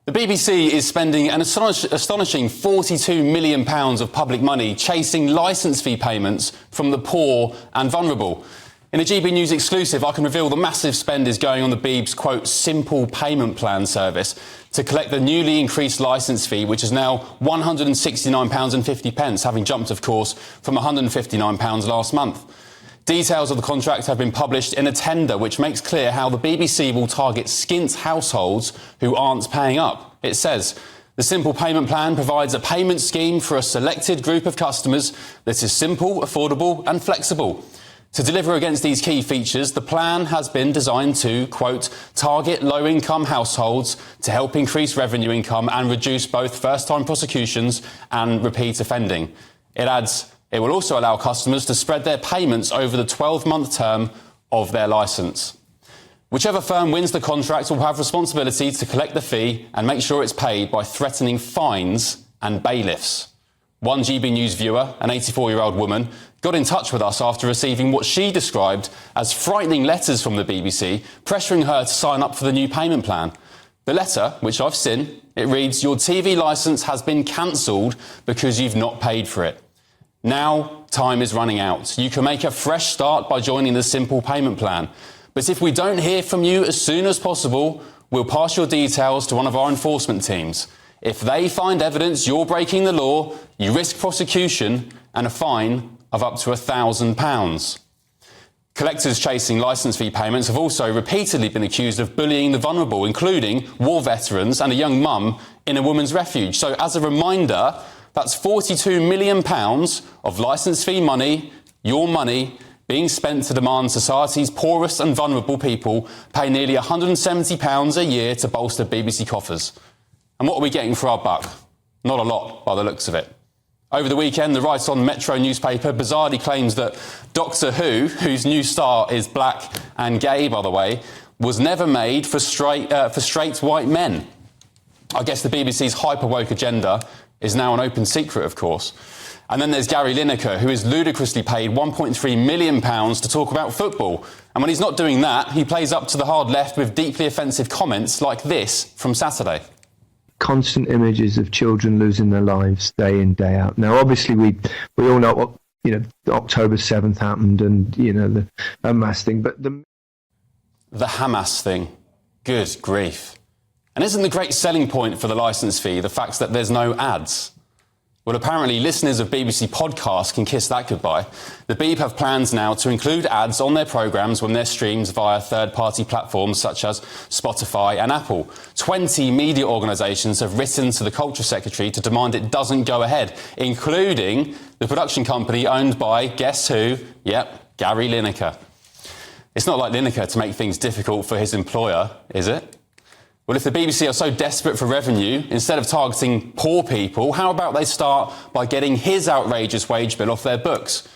The BBC is spending an astonishing £42 million of public money chasing licence fee payments from the poor and vulnerable. In a GBNews exclusive, I can reveal the massive spend is going on the Beeb's, quote, simple payment plan service to collect the newly increased licence fee, which is now £169.50, having jumped, of course, from £159 last month. Details of the contract have been published in a tender which makes clear how the BBC will target SKINT households who aren't paying up. It says, the simple payment plan provides a payment scheme for a selected group of customers that is simple, affordable and flexible. To deliver against these key features, the plan has been designed to, quote, target low-income households to help increase revenue income and reduce both first-time prosecutions and repeat offending. It adds, it will also allow customers to spread their payments over the 12-month term of their licence. Whichever firm wins the contract will have responsibility to collect the fee and make sure it's paid by threatening fines and bailiffs. One GBNews viewer, an 84-year-old woman, got in touch with us after receiving what she described as frightening letters from the BBC, pressuring her to sign up for the new payment plan. The letter, which I've seen, it reads, your TV licence has been cancelled because you've not paid for it. Now, time is running out. You can make a fresh start by joining the simple payment plan. But if we don't hear from you as soon as possible, we'll pass your details to one of our enforcement teams. If they find evidence you're breaking the law, you risk prosecution and a fine of up to £1,000. Collectors chasing licence fee payments have also repeatedly been accused of bullying the vulnerable, including war veterans and a young mum in a women's refuge. So as a reminder, that's £42 million of licence fee money, your money, being spent to demand society's poorest and vulnerable people pay nearly £170 a year to bolster BBC coffers. And what are we getting for our buck? Not a lot, by the looks of it. Over the weekend, the Right-On Metro newspaper bizarrely claims that Doctor Who, whose new star is black and gay, by the way, was never made for straight white men. I guess the BBC's hyper-woke agenda is now an open secret, of course. And then there's Gary Lineker, who is ludicrously paid £1.3 million to talk about football. And when he's not doing that, he plays up to the hard left with deeply offensive comments like this from Saturday. Constant images of children losing their lives day in, day out. Now, obviously, we all know what, October 7th happened and, the Hamas thing, but the Hamas thing. Good grief. And isn't the great selling point for the licence fee the fact that there's no ads? Well, apparently listeners of BBC podcasts can kiss that goodbye. The Beeb have plans now to include ads on their programmes when they're streamed via third-party platforms such as Spotify and Apple. 20 media organisations have written to the Culture Secretary to demand it doesn't go ahead, including the production company owned by, guess who? Yep, Gary Lineker. It's not like Lineker to make things difficult for his employer, is it? Well, if the BBC are so desperate for revenue, instead of targeting poor people, how about they start by getting his outrageous wage bill off their books?